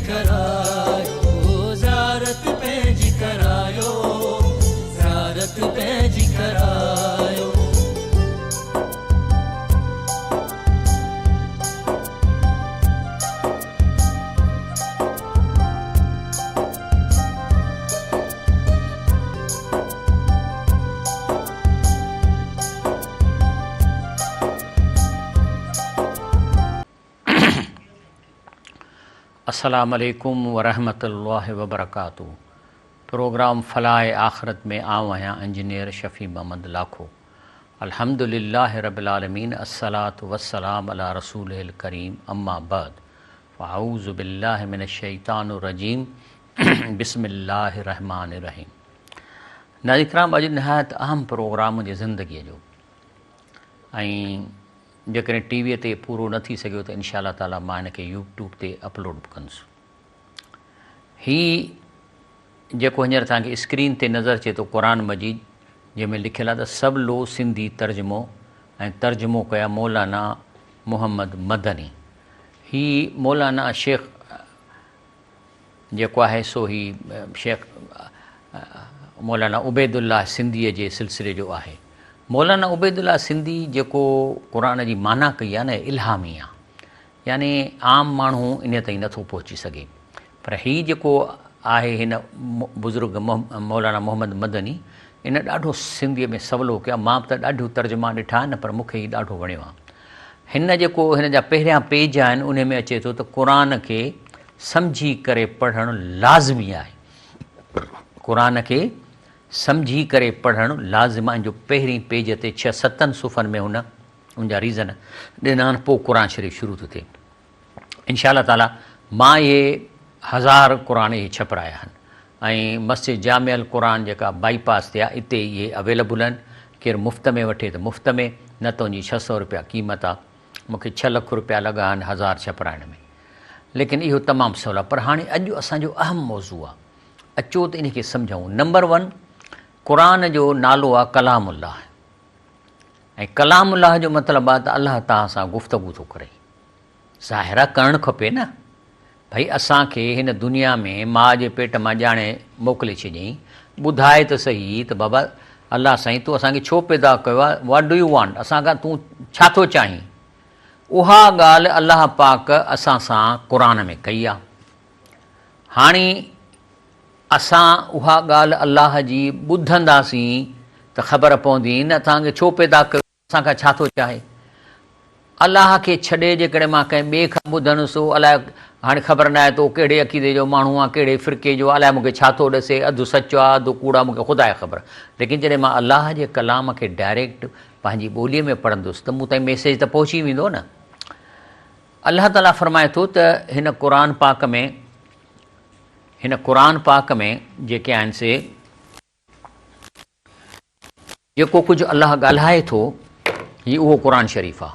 करायो ज़ारत पंहिंजी करायो ज़ारत पंहिंजी करायो। अस्सलामु अलैकुम वरहमतुल्लाहि वबरकातुहू। प्रोग्राम फ़लाह आख़िरत में आऊं आहियां इंजीनियर शफ़ी मोहम्मद लाखो। अल्हम्दुलिल्लाहि रब्बिल आलमीन, अस्सलातु वस्सलाम अला रसूलिल करीम, अम्मा बाद, फ़अऊज़ु बिल्लाहि मिनश शैतानिर रजीम, बिस्मिल्लाहिर रहमानिर रहीम। नाज़रीन किराम, अॼु निहायत अहम प्रोग्राम मुंहिंजी ज़िंदगीअ जो, ऐं जेकॾहिं टीवीअ ते पूरो न थी सघियो त इंशा अल्लाह ताला मां हिन खे यूट्यूब ते अपलोड बि कंदुसि। हीउ जेको हींअर तव्हांखे स्क्रीन ते नज़र अचे थो क़ुरान मजीद, जंहिंमें लिखियलु आहे त सभु लो सिंधी तर्जुमो, ऐं तर्जुमो कया मौलाना मोहम्मद मदनी। हीउ मौलाना शेख जेको आहे सो ही शेख मौलाना उबैदुल्लाह सिंधीअ जे सिलसिले जो आहे। मौलाना उबैदुल्लाह सिंधी जेको क़ुरान जी माना कई आहे न, इल्हामी आहे, यानी आम माण्हू इन ताईं नथो पहुची सघे। पर हीउ जेको आहे हिन बुज़ुर्ग मौलाना मोहम्मद मदनी, इन ॾाढो सिंधीअ में सवलो कयो आहे। मां त ॾाढियूं तर्जुमा ॾिठा आहिनि, पर मूंखे हीउ ॾाढो वणियो आहे। हिन जेको हिन जा पहिरियां पेज आहिनि, उन में अचे थो त क़ुरान खे सम्झी करे पढ़णु लाज़मी आहे। क़ुरान खे सम्झी करे पढ़णु लाज़िम आहे। जो पहिरीं पेज ते 6-7 सुफ़नि में उनजा रीज़न ॾिना आहिनि, पोइ क़ुरान शरीफ़ शुरू थो थिए। इंशा अल्लाह ताला मां इहे 1000 क़ुरान इहे छपराया आहिनि, ऐं मस्जिद जामिअल क़ुरान जेका बाईपास ते आहे, इते इहे अवेलेबल आहिनि। केरु मुफ़्त में वठे त मुफ़्त में, न त उनजी 600 रुपया क़ीमत आहे। मूंखे 6 लख रुपया लॻा आहिनि 1000 छपराइण में, लेकिन इहो तमामु सवलो आहे। पर हाणे अॼु असांजो अहम मौज़ू आहे, अचो त इन खे सम्झूं। नंबर 1, क़ुरान जो नालो आहे कलामुल्लाह, ऐं कलामुल्लाह जो मतिलबु आहे त अलाह तव्हां सां गुफ़्तगू थो करे। ज़ाहिर करणु खपे न भई, असांखे हिन दुनिया में माउ जे पेट मां ॼाणे मोकिले छॾियईं, ॿुधाए त सही त बाबा अलाह साईं तूं असांखे छो पैदा कयो आहे, व्हाट डू यू वांट, असांखां तूं छा थो चाहीं। उहा ॻाल्हि अलाह पाक असां सां क़ुरान में कई आहे। हाणे असां उहा ॻाल्हि अलाह जी ॿुधंदासीं त ख़बर पवंदी न तव्हांखे छो पैदा कयो, असांखां छा थो चाहे। अलाह खे छॾे जेकॾहिं मां कंहिं ॿिए खां ॿुधंदुसि, अलाए हाणे ख़बर न आहे त कहिड़े अक़ीदे जो माण्हू आहे, कहिड़े फ़िरक़े जो, अलाए मूंखे छा थो ॾसे, अधु सचो आहे अधु कूड़ा, मूंखे ख़ुदा आहे ख़बर। लेकिन जॾहिं मां अलाह जे कलाम खे डायरेक्ट पंहिंजी ॿोलीअ में पढ़ंदुसि त मूं ताईं मैसेज त पहुची वेंदो न। अलाह ताला फ़रमाए थो त हिन क़ुरान पाक में जेके आहिनि से जेको कुझु अलाह ॻाल्हाए थो, हीउ उहो क़ुरान शरीफ़ आहे,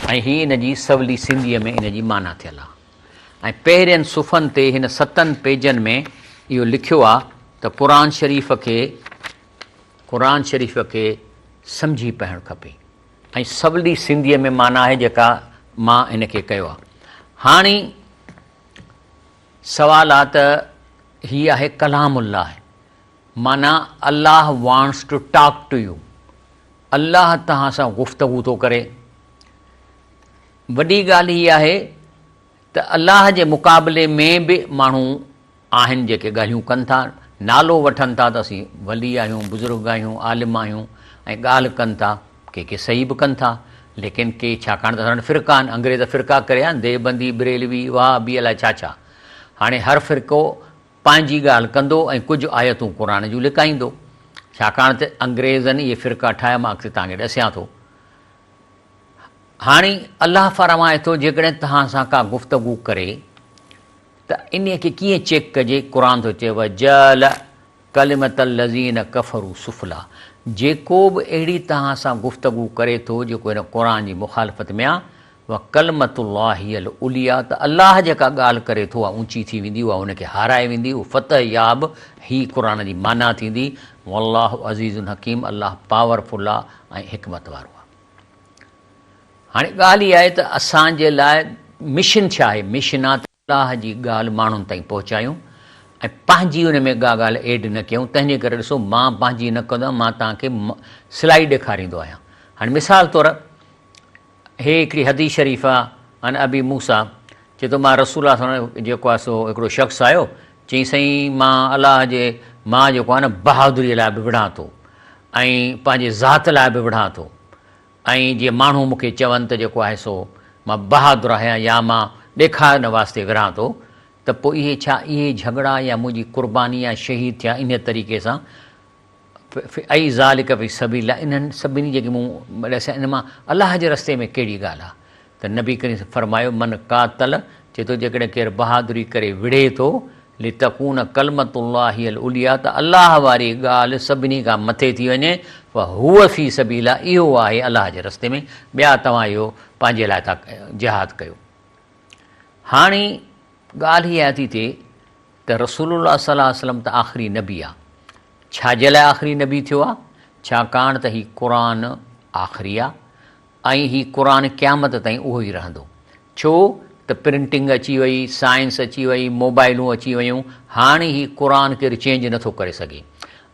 ऐं हीअ इन जी सवली सिंधीअ में इन जी माना थियल आहे। ऐं पहिरियनि सुफ़नि ते हिन 7 पेजनि में इहो लिखियो आहे त क़ुरान शरीफ़ खे सम्झी पढ़णु खपे, ऐं सवली सिंधीअ में माना आहे जेका मां इन खे कयो आहे। हाणे सवाल आहे त हीअ आहे कलामुल्लाह, माना Allah wants to talk to you, Allah तव्हां सां गुफ़्तगू थो करे। वॾी ॻाल्हि हीअ आहे त अल्लाह जे मुक़ाबले में बि माण्हू आहिनि जेके ॻाल्हियूं कनि था, नालो वठनि था त असीं वली आहियूं, बुज़ुर्ग आहियूं, आलिम आहियूं, ऐं ॻाल्हि कनि था, के सही बि कनि था। लेकिन के छाकाणि त असां फ़िरक़ा आहिनि, अंग्रेज़ फ़िरक़ा करे आहिनि, देवबंदी, बरेलवी, वाह बि अलाए छा छा। हाणे हर फ़िरक़ो पंहिंजी ॻाल्हि कंदो ऐं कुझु आयतूं क़ुरान जूं लिकाईंदो, छाकाणि त अंग्रेज़नि इहे फ़िरक़ा ठाहिया। मां अॻिते तव्हांखे ॾसियां थो। हाणे अलाह फ़रमाए थो जेकॾहिं तव्हां सां का गुफ़्तगू करे त इन खे कीअं चेक कजे। क़ुरान थो चए जल कलिमतल लज़ीन कफ़रू सुफ़ला, जेको बि अहिड़ी तव्हां सां गुफ़्तगू करे थो जेको हिन क़ुरान जी मुखालफ़त में आहे, व कलमतुल्लाहियल उलिया, त अलाह जेका ॻाल्हि करे थो उहा ऊची थी वेंदी, उहा उनखे हाराए वेंदी, उहा फ़तह याब ही क़ुरान जी माना थींदी। वल्लाहु अज़ीज़ुन हकीम, अलाह पावरफुल आहे ऐं हिकमत वारो आहे। हाणे ॻाल्हि इहा आहे त असांजे लाइ मिशन छा आहे। मिशन आहे त अलाह जी ॻाल्हि माण्हुनि ताईं पहुचायूं ऐं पंहिंजी उन में का ॻाल्हि एड न कयूं। तंहिंजे करे ॾिसो, मां पंहिंजी न कंदो, मां तव्हांखे सिलाई ॾेखारींदो आहियां। हाणे मिसाल तौरु हे हिकिड़ी हदीस शरीफ़ आहे, अन अबी मूसा चए थो, मां रसूल सां जेको आहे सो हिकिड़ो शख़्स आयो, चई साईं मां अलाह जे मां जेको आहे न बहादुरीअ लाइ बि विढ़ां थो ऐं पंहिंजे ज़ात लाइ बि विढ़ां थो, ऐं जीअं माण्हू मूंखे चवनि त जेको आहे सो मां बहादुर आहियां या मां ॾेखारण वास्ते विढ़ां थो, त पोइ इहे छा इहे झगड़ा या मुंहिंजी कुर्बानी या शहीद थिया इन तरीक़े सां ऐं ज़ालिक फी सबीलिल्लाह, इन्हनि सभिनी जेके मूं ॾिसां इन मां अलाह जे रस्ते में कहिड़ी ॻाल्हि आहे? त नबी करीम फरमायो, मन कातल, चए थो जेकॾहिं केरु बहादुरी करे विढ़े थो लितकून कलमतुल्लाहि अल उलिया, त अलाह वारी ॻाल्हि सभिनी खां मथे थी वञे, हूअ फी सबीलिल्लाह, इहो आहे अलाह जे रस्ते में, ॿिया तव्हां इहो पंहिंजे लाइ था जिहाद कयो। हाणे ॻाल्हि इहा थी थिए त रसूलुल्लाह सल्लल्लाहु अलैहि वसल्लम त आख़िरी नबी आहे। छाजे लाइ आख़िरी नबी थियो आहे? छाकाणि त हीउ क़ुरान आख़िरी आहे ऐं हीउ क़ुरान क़यामत ताईं उहो ई रहंदो। छो त प्रिंटिंग अची वई, साइंस अची वई, मोबाइलूं अची वयूं, हाणे हीउ क़ुरान केरु चेंज नथो करे सघे।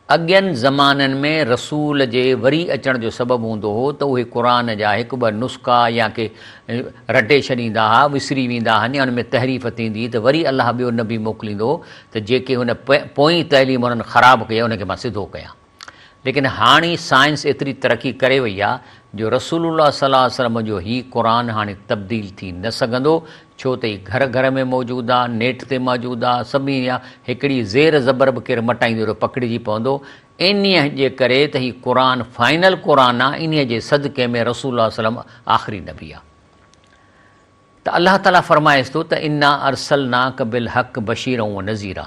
अॻियनि ज़माननि में रसूल जे वरी अचण जो सबबु हूंदो हो त उहे क़ुरान जा हिकु ॿ नुस्ख़ा या के रटे छॾींदा हुआ, विसरी वेंदा हुआ, उन में तहरीफ़ थींदी त वरी अलाह ॿियो नबी मोकिलींदो त जेके हुन पोइ तइलीम हुननि ख़राबु कई उनखे मां सिधो कयां। लेकिन हाणे साइंस एतिरी तरक़ी करे वई आहे जो रसूलुल्लाह सल्लल्लाहु अलैहि वसल्लम जो हीउ क़ुरान हाणे तब्दील थी न सघंदो, छो त हीउ घर घर में मौजूदु आहे, नेट ते मौजूदु आहे, सभिनी आहे, हिकिड़ी ज़ेर ज़बर बि केरु मटाईंदो त पकिड़िजी पवंदो। इन्हीअ जे करे त हीउ क़ुरान फाइनल क़ुरान आहे, इन्हीअ जे सदक़े में रसूलुल्लाह सल्लल्लाहु अलैहि वसल्लम आख़िरी नबी आहे। त अलाह ताला फरमाएसि थो त इन्ना अरसलनाक बिल हक़ बशीरन व नज़ीरा।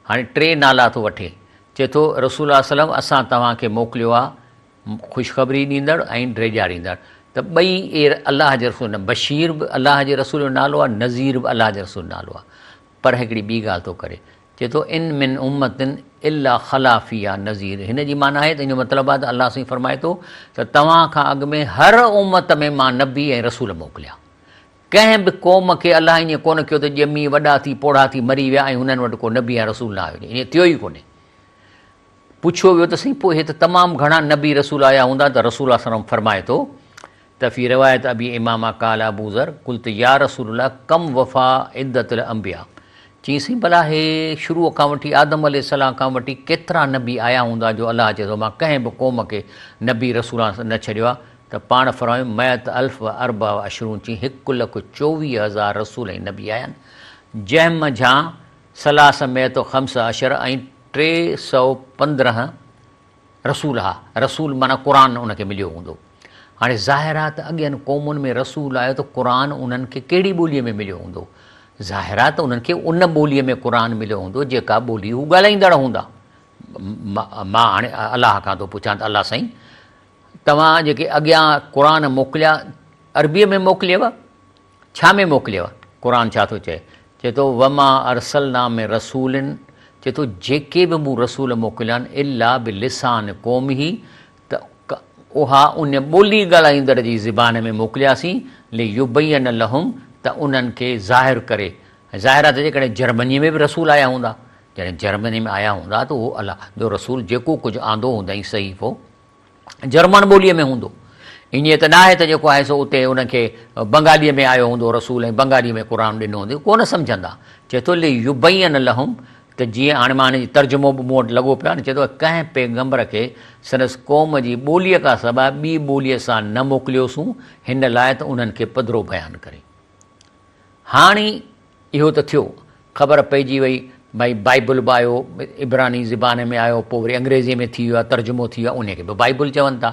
हाणे टे नाला थो वठे, चए थो रसूलुल्लाह सल्लल्लाहु अलैहि वसल्लम असां तव्हांखे मोकिलियो आहे ख़ुशख़बरी ॾींदड़ ऐं ड्रेजा ॾींदड़। त ॿई अलाह जे रसूल, बशीर बि अलाह जे रसूल जो नालो आहे, नज़ीर बि अलाह जे रसूल जो नालो आहे। पर हिकिड़ी ॿी ॻाल्हि थो करे, चए थो इन मिन उम्मतिन इल्ला ख़लाफ़ी आहे नज़ीर। हिन जी माना आहे त इन जो मतिलबु आहे त अलाह साईं फरमाए थो त तव्हां खां अॻु में हर उम्मत में मां नबी ऐं रसूल मोकिलिया। कंहिं बि क़ौम खे अलाह ईअं कोन कयो त ॼमी वॾा थी पोढ़ा थी मरी विया ऐं हुननि वटि को नबी ऐं रसूल न आयो, ईअं थियो ई कोन्हे। पुछियो वियो त सही पोइ हे त तमामु घणा नबी रसूल आया हूंदा, त रसूल सल्लल्लाहु अलैहि वसल्लम फरमाए थो त फ़ी रिवायत अबी इमामा काल अबू ज़र कुल त या रसूलल्लाह कम वफ़ा इद्दतुल अंबिया। चई सही भला हे शुरूअ खां वठी आदम अलैहिस्सलाम खां वठी केतिरा नबी आया हूंदा जो अलाह चए थो मां कंहिं बि क़ौम खे नबी रसूल न छॾियो आहे। त पाण फरमायो मयत अल्फ़ अरबा अशरून, चई 1,24,000 रसूल ऐं नबी आया आहिनि, जंहिं मंझां सलास मयत ख़म्स अशर ऐं 315 रसूल हा। रसूल माना क़ुरान उनखे मिलियो हूंदो। हाणे ज़ाहिर आहे त अॻियनि क़ौमुनि में रसूल आयो त क़ुरान उन्हनि खे कहिड़ी ॿोलीअ में मिलियो हूंदो? ज़ाहिर आहे त उन्हनि खे उन ॿोलीअ में क़ुरान मिलियो हूंदो जेका ॿोली हू ॻाल्हाईंदड़ हूंदा। मां हाणे अलाह खां थो पुछां त अलाह साईं तव्हां जेके अॻियां क़ुरान मोकिलिया अरबीअ में मोकिलियव, छा में मोकिलियव? क़ुरान छा थो चए? चए थो वमा अरसलना में रसूलिन, चए थो जेके बि मूं रसूल मोकिलिया आहिनि इल्ला बिलिसान क़ौम ई, त उहा उन ॿोली ॻाल्हाईंदड़ जी ज़बान में मोकिलियासीं लियुबय्यन लहुम, त उन्हनि खे ज़ाहिर करे। ज़ाहिर आहे त जेकॾहिं जर्मनीअ में बि रसूल आया हूंदा, जॾहिं जर्मनी में आया हूंदा त उहो अलाह जो रसूल जेको कुझु आंदो हूंदई सही पोइ जर्मन ॿोलीअ में हूंदो। ईअं त न आहे त जेको आहे सो उते उनखे बंगालीअ में आयो हूंदो रसूल ऐं बंगाली में क़ुरान ॾिनो हूंदो, कोन सम्झंदा। चए थो लियुबय्यन लहुम, त जीअं हाणे मां हिन जी तर्जुमो बि मूं वटि लॻो पियो आहे न, चए थो कंहिं पैगंबर खे संदसि क़ौम जी ॿोलीअ खां सवाइ ॿी ॿोलीअ सां न मोकिलियोसूं, हिन लाइ त उन्हनि खे पधिरो बयानु करे। हाणे इहो त थियो, ख़बर पइजी वई भई बाइबल बि आयो इब्रानी ज़बान में आयो, पोइ वरी अंग्रेज़ीअ में थी वियो आहे, तर्जुमो थी वियो आहे, उनखे बि बाइबल चवनि था।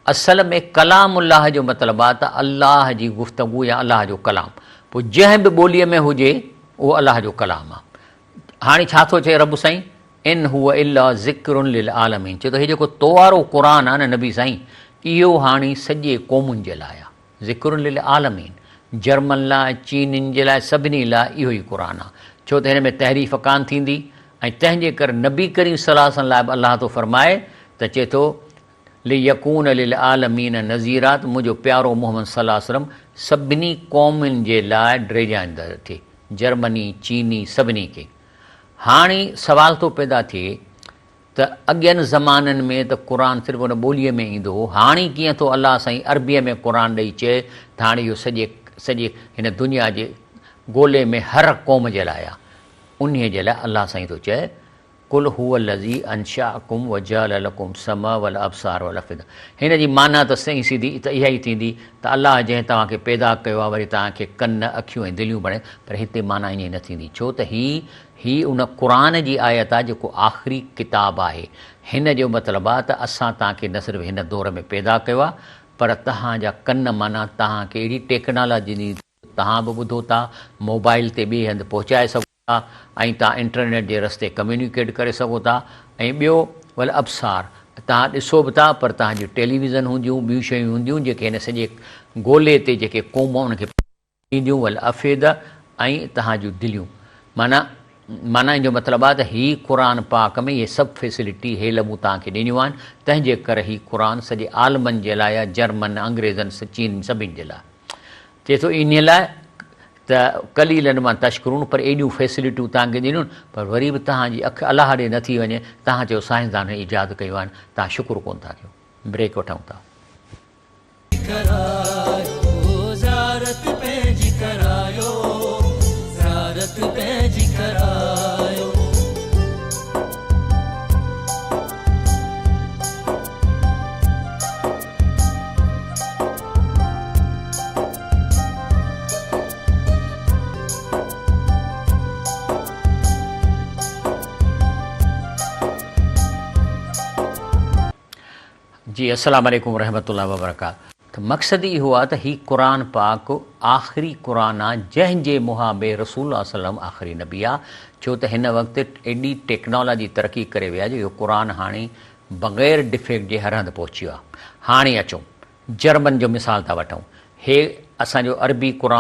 असल में कलामुल्लाह जो मतिलबु आहे त अलाह जी गुफ़्तगू या अलाह जो कलाम, पोइ जंहिं बि ॿोलीअ में हुजे उहो अलाह जो कलाम आहे। हाणे छा थो चए रब साईं, इन हुअ इल्ला ज़िक्रुन लिल आलमीन। चए थो हे जेको तो वारो क़ुरान आहे न नबी साईं, इहो हाणे सॼे क़ौमुनि जे लाइ आहे। ज़िक्रुन लिल आलमीन, जर्मन लाइ, चीनियुनि जे लाइ, सभिनी लाइ इहो ई क़ुरान आहे। छो त हिन में तहरीफ़ कान थींदी ऐं तंहिंजे करे नबी करीम सल्लल्लाहु अलैहि वसल्लम लाइ बि अलाह थो फरमाए त चए थो लियकून लिल आलमीन नज़ीरात, मुंहिंजो प्यारो मोहम्मद सल्लल्लाहु अलैहि वसल्लम सभिनी क़ौमुनि जे लाइ ड्रेजाईंदड़ थिए। जर्मनी, चीनी, सभिनी खे। हाणे सुवाल थो पैदा थिए त अॻियनि ज़माननि में त क़ुर सिर्फ़ु उन ॿोलीअ में ईंदो हो, हाणे कीअं थो अलाह साईं अरबीअ में क़ुर ॾेई चए त हाणे इहो सॼे हिन दुनिया जे ॻोल्हे में हर क़ौम जे लाइ आहे। उन्हीअ जे लाइ अलाह साईं थो चए कुल हुअ लज़ी अंशाकुम वजअल लकुम समा वल अबसार वल अफ़िदा। हिन जी माना त सही सीधी त इहा ई थींदी त अलाह जंहिं तव्हांखे पैदा कयो आहे वरी तव्हांखे कन, अखियूं ऐं दिलियूं बणे, पर हिते माना ईअं न थींदी, छो त ही उन क़ुर जी आयत आहे जेको आख़िरी किताबु आहे। हिन जो मतिलबु आहे त असां तव्हांखे न सिर्फ़ु हिन दौर में पैदा कयो आहे, पर तव्हांजा कन माना तव्हांखे अहिड़ी टेक्नोलॉजी ॾिनी, तव्हां बि ॿुधो था, मोबाइल ते ॿिए हंधि पहुचाए सघो था, ऐं तव्हां इंटरनेट जे रस्ते कम्यूनिकेट करे सघो था। ऐं ॿियो वल अबसार, तव्हां ॾिसो बि था, पर तव्हांजी टेलीविज़न हूंदियूं, ॿियूं शयूं हूंदियूं जेके हिन सॼे ॻोल्हे ते जेके क़ौम उनखे ईंदियूं, वल अफ़ेद, ऐं तव्हांजूं दिलियूं। माना इन जो मतिलबु आहे त हीअ क़ुर पाक में इहे सभु फैसिलिटी हे लमूं तव्हांखे ॾिनियूं आहिनि, तंहिंजे करे हीअ क़ुर सॼे आलमनि जे लाइ, जर्मन, अंग्रेज़नि, चीन, सभिनि जे लाइ चए थो। इन लाइ त कलीलनि मां तशकरून, पर एॾियूं फैसिलिटियूं तव्हांखे ॾिनियूं, पर वरी बि तव्हांजी अखि अलाह ॾे नथी वञे। तव्हां चयो साइंसदान ईजाद कयूं आहिनि, तव्हां शुकुरु कोन था कयो। ब्रेक वठूं था। जी अस्सलाम वालेकुम रहमतुल्लाहि व बरकातहू। त मक़सदु इहो आहे त हीउ क़ुर पाक आख़िरी क़ुर आहे जंहिंजे मुहाबे रसूल सल्लम आख़िरी नबी आहे, छो त हिन वक़्तु एॾी टेक्नोलॉजी तरक़ी करे विया जो इहो क़ुर हाणे बग़ैर डिफेक्ट जे हर हंधि पहुची वियो आहे। हाणे अचूं जर्मन जो मिसाल था वठूं। हे असांजो अरबी क़ुर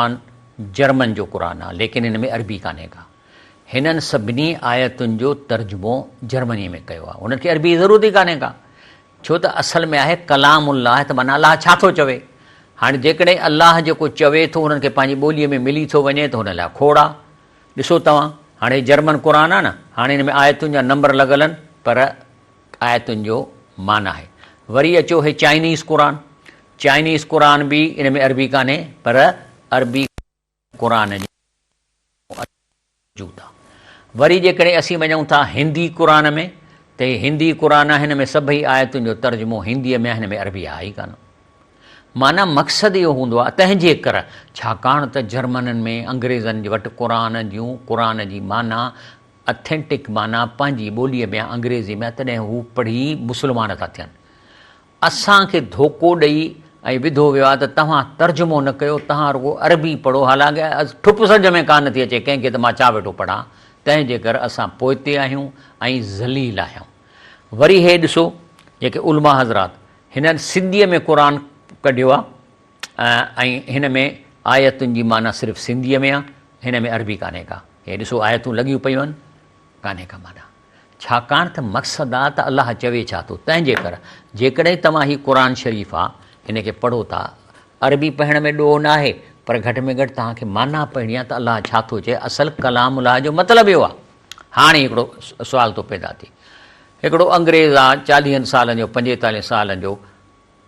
जर्मन जो क़ुर आहे, लेकिन हिन में अरबी कान्हे का। हिननि सभिनी आयतुनि जो तर्जुमो जर्मनीअ में कयो आहे, हुननि खे अरबी जी ज़रूरत ई कान्हे का, छो त असल में आहे कलामुल्लाह, त माना अलाह छा थो चवे। हाणे जेकॾहिं अलाह जेको चवे थो हुननि खे पंहिंजी ॿोलीअ में मिली थो वञे त हुन लाइ खोड़ आहे। ॾिसो तव्हां हाणे जर्मन क़ुर आहे न, हाणे हिन में आयतुनि जा नंबर लॻल आहिनि, पर आयतुनि जो माना आहे। वरी अचो हे चाइनीज़ क़ुर बि इन में अरबी कान्हे, पर अरबी क़ुर मौजूद आहे। वरी जेकॾहिं असीं वञूं था हिंदी क़ुर में, त हिंदी क़ुर हिन में सभई आयतुनि जो तर्जुमो हिंदीअ में, हिन में अरबी आहे ई कान। माना मक़सदु इहो हूंदो आहे, तंहिंजे करे छाकाणि त जर्मननि में, अंग्रेज़नि वटि क़ुर जी माना अथेंटिक माना पंहिंजी ॿोलीअ में, अंग्रेज़ी में, तॾहिं हू पढ़ी मुस्लमान था थियनि। असांखे धोखो ॾेई ऐं विधो वियो आहे त तव्हां तर्जुमो न कयो, तव्हां रुॻो अरबी पढ़ो। हालांकि ठुप सम्झ में कान थी अचे कंहिंखे त मां छा वेठो पढ़ां, तंहिंजे करे असां पोइते आहियूं ऐं ज़लील आहियूं। वरी हे ॾिसो जेके उलमा हज़रात, हिननि सिंधीअ में क़ुर कढियो आहे, ऐं हिन में आयतुनि जी माना सिर्फ़ु सिंधीअ में आहे, हिन में अरबी कान्हे का। हे ॾिसो आयतूं लॻियूं पियूं आहिनि, कान्हे का माना, छाकाणि त मक़सदु आहे त अलाह चवे छा थो। तंहिंजे करे जेकॾहिं तव्हां हीउ क़ुर शरीफ़ आहे हिन खे पढ़ो था, अरबी पढ़ण में ॾोह न आहे, पर घटि में घटि तव्हांखे माना पढ़णी आहे त अलाह छा थो चए। असल कलामुल्लाह जो मतिलबु इहो आहे। हाणे हिकिड़ो सुवाल थो पैदा थिए, हिकिड़ो अंग्रेज़ आहे 40 सालनि जो, 45 सालनि जो,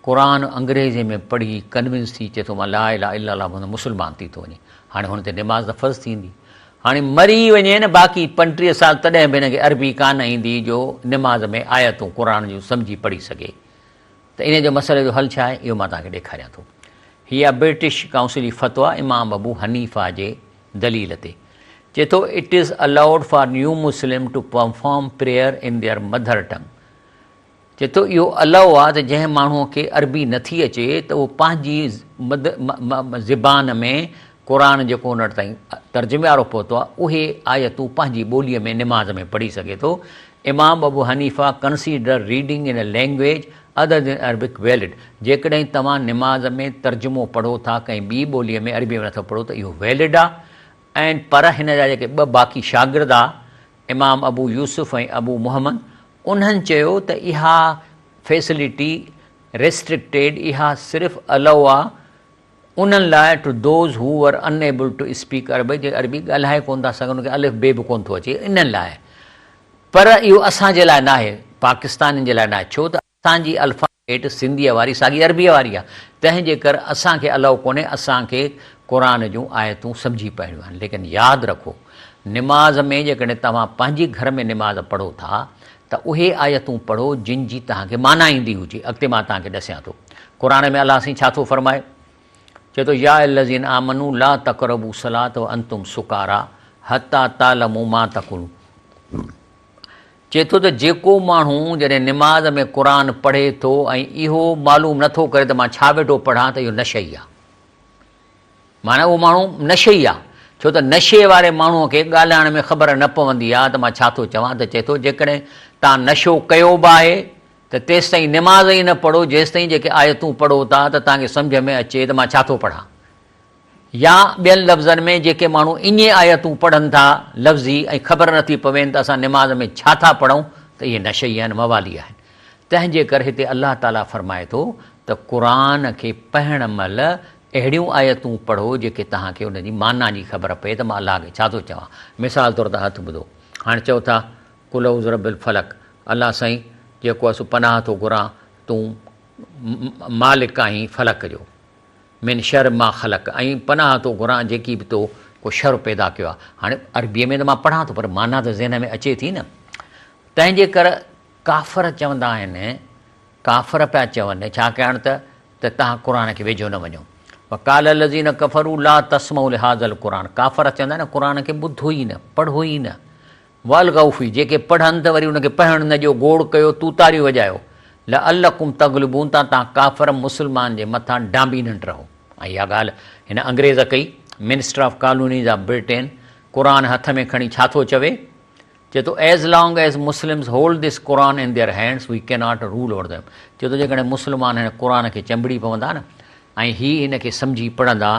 क़ुर अंग्रेज़ी में पढ़ी कन्विंस थी चए थो मां ला इलाहा इल्लल्लाह मुस्लमान थी थो वञे। हाणे हुन ते निमाज़ त फ़र्ज़ु थींदी, हाणे मरी वञे न बाक़ी 35 साल, तॾहिं बि हिनखे अरबी कान ईंदी जो निमाज़ में आयतूं क़ुर जूं सम्झी पढ़ी सघे। त इन जो मसइले जो हल छा आहे, इहो मां तव्हांखे ॾेखारियां थो। हीअ आहे ब्रिटिश काउंसिल जी फ़तवा इमाम अबू हनीफ़ा जे दलील ते। चए थो it is allowed for new Muslim to perform prayer in their mother tongue. चए थो इहो अलाउ आहे त जंहिं माण्हूअ खे अरबी नथी अचे त उहो पंहिंजी ज़बान में क़ुर जेको हुन वटि ताईं तर्जुमे वारो पहुतो आहे उहे आयतूं पंहिंजी ॿोलीअ में निमाज़ में पढ़ी सघे थो। इमाम अबू Hanifa consider reading in a language other than Arabic valid. जेकॾहिं तव्हां निमाज़ में तर्जुमो पढ़ो था कंहिं ॿी ॿोलीअ में, अरबीअ में नथा पढ़ो त इहो वैलिड आहे। ऐं पर हिन जा जेके ॿ बाक़ी शागिर्द आहे, इमाम अबू यूसुफ़ ऐं अबू मुहम्मद, उन्हनि चयो त इहा फैसिलिटी रेस्ट्रिक्टेड, इहा सिर्फ़ु अलाउ आहे उन्हनि लाइ टू दोज़ हू वर अनएबल टू स्पीक अरबी, जे अरबी ॻाल्हाए कोन था सघनि, उनखे अलिफ बे बि कोन थो अचे, इन्हनि लाइ। पर इहो असांजे लाइ न आहे, पाकिस्तानियुनि जे लाइ न आहे, छो त असांजी अल्फाबेट सिंधीअ वारी साॻी अरबीअ वारी आहे, तंहिंजे करे असांखे अलाउ कोन्हे असांखे क़ुर जूं आयतूं सम्झी पवणियूं आहिनि। लेकिन यादि रखो, निमाज़ में जेकॾहिं तव्हां पंहिंजे घर में निमाज़ पढ़ो था त उहे आयतूं पढ़ो जिन जी तव्हांखे माना ईंदी हुजे। अॻिते मां तव्हांखे ॾसियां थो, क़ुर में अलाह साईं छा थो फरमाए, चए थो या अल्लज़ीन आमनू ला तक़रबू सलात व अंतुम सुकारा हत्ता तालमू मा तक़ुलू। चए थो त जेको माण्हू जॾहिं निमाज़ में क़ुर पढ़े थो ऐं इहो मालूम नथो करे त मां छा वेठो पढ़ां, त इहो नशई आहे, माना उहो माण्हू नशई आहे। छो त नशे वारे माण्हूअ खे ॻाल्हाइण में ख़बर न पवंदी आहे त मां छा थो चवां, त चए थो जेकॾहिं तव्हां नशो कयो बि आहे त तेसि ताईं निमाज़ ई न पढ़ो जेसि ताईं जेके आयतूं पढ़ो था त तव्हांखे सम्झ में अचे त मां छा थो पढ़ां। या ॿियनि लफ़्ज़नि में जेके माण्हू ईअं आयतूं पढ़नि था लफ़्ज़ी ऐं ख़बर नथी पवेनि त असां निमाज़ में छा था पढ़ूं, त इहे नशई आहिनि, मवाली आहिनि। तंहिंजे करे हिते अलाह ताला फरमाए थो त क़ुर खे पढ़ण महिल अहिड़ियूं आयतूं पढ़ो जेके तव्हांखे उनजी माना जी ख़बर पए त मां अलाह खे छा थो चवां। मिसाल तौर ते हथ ॿुधो, हाणे चओ था कुल औज़ रब्बिल फलक, अलाह साईं जेको आहे सो पनाह थो घुरां तूं मालिक आहीं फलक जो, मिन शर मां ख़लक, ऐं पनाह थो घुरां जेकी बि तो को शर पैदा कयो आहे। हाणे अरबीअ में त मां पढ़ां थो पर माना त ज़हन में अचे थी न। तंहिंजे करे काफ़र चवंदा आहिनि, काफ़र पिया चवनि छा कनि त तव्हां क़ुर खे वेझो न वञो। वकाल लज़ीन कफ़रू ला तस्मऊ लिहाज़ल क़ुर, काफ़र चवंदा आहिनि क़ुर खे ॿुधो ई न, पढ़ो ई न। वल गौफ़ी, जेके पढ़नि त वरी उनखे पढ़णु न ॾियो, गोड़ कयो, तूतारियूं वॼायो। ल अल्लकुम तग़लिबून, तव्हां काफ़र मुस्लमान जे मथां डांबी न रहो। ऐं इहा ॻाल्हि हिन अंग्रेज़ कई, minister of colonies of Britain, क़ुर हथ में खणी छा थो चवे, चए थो as long as Muslims hold this क़ुर in their hands we can not rule over them. चए थो जेकॾहिं मुस्लमान हिन क़ुर खे चंबड़ी पवंदा न ऐं हीअ हिन खे सम्झी पढ़ंदा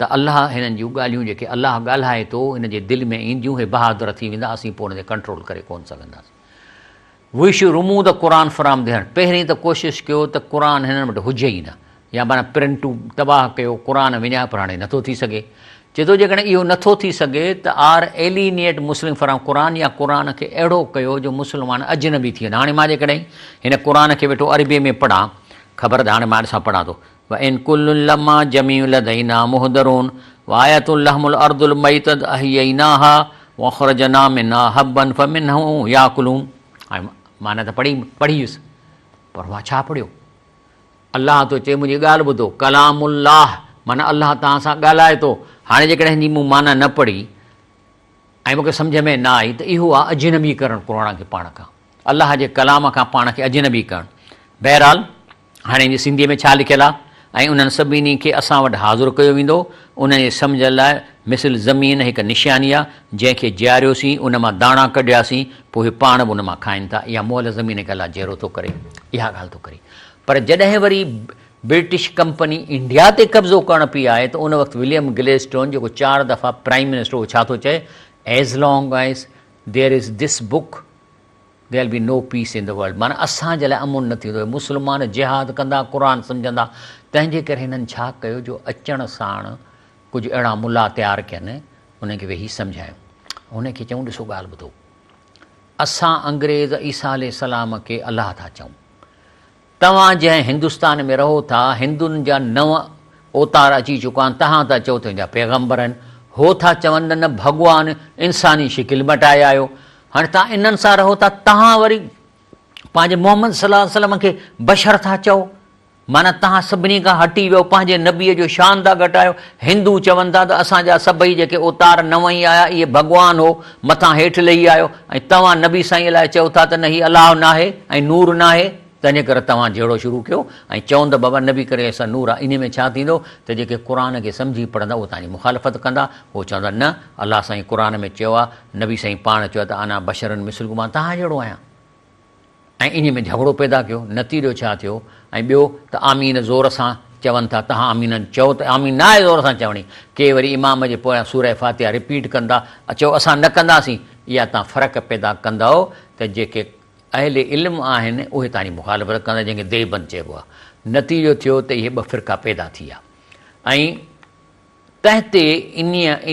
त अलाह हिननि जूं ॻाल्हियूं जेके अलाह ॻाल्हाए थो हिन जे दिलि में ईंदियूं, हे बहादुर थी वेंदा, असीं पोइ हुन ते कंट्रोल करे कोन सघंदासीं। वी शुड रिमूव द क़ुर फ्रॉम देयर, पहिरीं त कोशिशि कयो त क़ुर हिननि वटि हुजे ई न, या माना प्रिंटूं तबाह कयो, क़ुर विञाए, पर हाणे नथो थी सघे। चए थो जेकॾहिं इहो नथो थी सघे त आर एलिनिएट मुस्लिम फ्रॉम क़ुर, या क़ुर खे अहिड़ो कयो जो मुस्लमान अजनबी थी वञे। हाणे मां जेकॾहिं हिन क़ुर खे वेठो अरबीअ में पढ़ां, ख़बर त हाणे मां ॾिसां पढ़ां थो, व इन कुल्लुन लम्मा जमीउ लदैना मुहदरून व आयतुल लहमुल अर्दुल मैतद अहयैनाहा व अख़रजना मिन्हा हब्बन फमिन्हु याकुलून। हाणे माना त पढ़ीयुसि, पर मां छा पढ़ियो। अलाह थो चए मुंहिंजी ॻाल्हि ॿुधो, कलामुल्लाह, माना अलाह तव्हां सां ॻाल्हाए थो। हाणे जेकॾहिं हिन जी मूं माना न पढ़ी ऐं मूंखे सम्झ में न आई त इहो आहे अजनबी करणु क़ुर खे पाण खां, अलाह जे कलाम खां पाण खे अजनबी करणु। बहरहाल हाणे हिन सिंधीअ में छा लिखियलु आहे, ऐं उन्हनि सभिनी खे असां वटि हाज़ुरु कयो वेंदो, उनजे सम्झ लाइ मिसल ज़मीन हिकु निशानी आहे, जंहिंखे जियारियोसीं उन मां दाणा कढियासीं, पोइ हे पाण बि उन मां खाइनि था। इहा मोल ज़मीन खे अलाह जहिड़ो थो करे, इहा ॻाल्हि थो करे। पर जॾहिं वरी ब्रिटिश कंपनी इंडिया ते कब्ज़ो करण पई आहे त उन वक़्तु विलियम ग्लेडस्टोन जेको 4 दफ़ा प्राइम मिनिस्टर हो छा थो चए, as long as there is this book there will be no peace in the world, माना असांजे लाइ अमुन न थींदो। मुस्लमान जिहाद कंदा, क़ुर सम्झंदा, तंहिंजे करे हिननि छा कयो जो अचण साण कुझु अहिड़ा मुला तयारु कयनि, उनखे वेही सम्झायूं, उनखे चऊं ॾिसो ॻाल्हि ॿुधो, असां अंग्रेज़ ईसा अलैहिस्सलाम खे अलाह था चऊं, तव्हां जंहिं हिंदुस्तान में रहो था हिंदुनि जा 9 अवतार अची चुका आहिनि, तव्हां था चओ तुंहिंजा पैगम्बर आहिनि, हो था चवनि न भॻवानु इंसानी शिकिल मटाए आयो। हाणे तव्हां इन्हनि सां रहो था, तव्हां वरी पंहिंजे मोहम्मद सल्लल्लाहु अलैहि वसल्लम खे बशर था चओ, माना तव्हां सभिनी खां हटी वियो, पंहिंजे नबीअ जो शान था घटायो। हिंदू चवनि था त असांजा सभई जेके अवतार 9 ई आया इहे भॻवानु हो, मथां हेठि लही आयो, ऐं तव्हां नबी साईं लाइ चओ था त न हीउ अलाह न आहे ऐं नूर न आहे, तंहिंजे करे तव्हां जहिड़ो शुरू कयो ऐं चवंदा बाबा नबी करे असां नूर आहे। इन में छा थींदो त जेके क़ुर खे सम्झी पढ़ंदा उहे तव्हांजी मुखालफ़त कंदा, उहे चवंदा न अलाह साईं क़ुर में चयो आहे, नबी साईं पाण चयो त अना बशरन मिसलकुम, मां तव्हां जहिड़ो आहियां, ऐं इन में झगड़ो पैदा कयो। नतीजो छा थियो, ऐं ॿियो त आमीन ज़ोर सां चवनि था, तव्हां आमीन चओ त आमीन न आहे ज़ोर सां चवणी, के वरी इमाम जे पोयां सूरह फातिहा रिपीट कंदा, चओ असां न कंदासीं, इहा तव्हां फ़र्क़ु पैदा कंदव त जेके अहले इल्म आहिनि उहे तव्हांजी मुखालफ़त कंदा, जंहिंखे देवबंद चइबो आहे। नतीजो थियो त इहे 2 फ़िरक़ा पैदा थी विया। ऐं तंहिं ते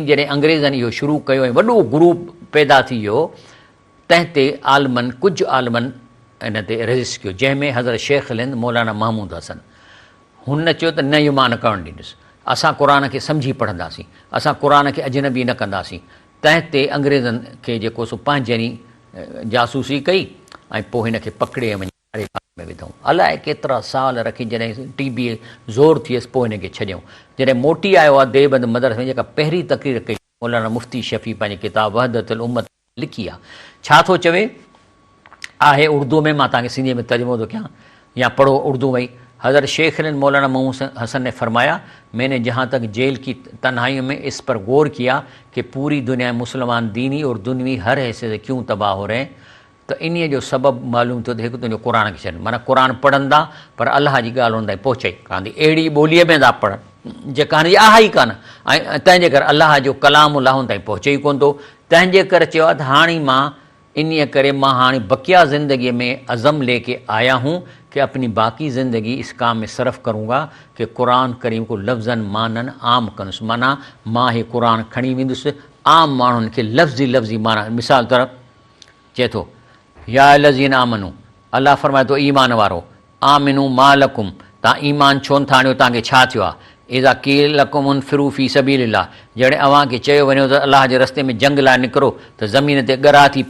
जॾहिं अंग्रेज़नि इहो शुरू कयो ऐं वॾो ग्रुप पैदा थी वियो, तंहिं ते आलमनि कुझु आलमनि इन ते रजिस्ट कयो, जंहिंमें हज़रत शेख हिंद मौलाना महमूद हसन। हुन चयो त न, इहो मां न करणु ॾींदुसि, असां क़ुर खे सम्झी पढ़ंदासीं, असां क़ुर खे अजनबी न कंदासीं। तंहिं ते अंग्रेज़नि खे जेको सो पंहिंजनी जासूसी कई ऐं पोइ हिन खे पकिड़े वञी में विधऊं। अलाए केतिरा साल रखी, जॾहिं टीबी ज़ोर थियसि पोइ हिनखे छॾियऊं। जॾहिं मोटी आयो आहे देवबंद मदरसे में, जेका पहिरीं तक़रीर कई मौलाना मुफ्ती शफ़ी पंहिंजी किताब वहदतुल उम्मत लिखी आहे, छा थो चवे आहे उर्दू में, मां तव्हांखे सिंधीअ में तर्जुमो थो कयां, या पढ़ो उर्दू में। हज़रत शेख मौलाना महमूद हसन ने फरमाया, मैंने जहाँ तक जेल की तन्हाइयों में इस पर गौर किया कि पूरी दुनिया में मुसलमान दीनी और दुनवी हर हैसियत से क्यों तबाह हो रहे हैं, तो इन्हीअ जो सबबु मालूम थियो त हिकु तुंहिंजो क़ुर खे छॾ, माना क़ुर पढ़ंदा पर अलाह जी ॻाल्हि हुन ताईं पहुचे कान्हे, अहिड़ी ॿोलीअ में था पढ़नि जेका हिन जी आहे ई कान, ऐं तंहिंजे करे अलाह जो कलाम अलाह हुन ताईं पहुचे ई कोन थो। तंहिंजे करे चयो आहे त हाणे मां इन्हीअ करे मां हाणे बकिया ज़िंदगीअ में अज़म लेके आया हूँ कि अपनी बाकी ज़िंदगी इस काम में सर्फ़ करूँगा कि कुरान करीम को लफ़्ज़नि माननि आम कंदुसि, माना मां ही कुरान खणी वेंदुसि आम माण्हुनि खे लफ़्ज़ी लफ़्ज़ी माना। मिसाल तरफ़ चए थो, या लज़ीन आमनू, अलाह फरमाए थो ईमान वारो, आमिनू मालकुम, तव्हां ईमान छो नथा आणियो, तव्हांखे छा थियो आहे, इज़ा क़ील लकुम उन्फ़िरू फ़ी सबीलिल्लाह, जॾहिं अव्हांखे चयो वञो त अलाह जे रस्ते में जंग लाइ निकिरो त ज़मीन ते ॻरा थी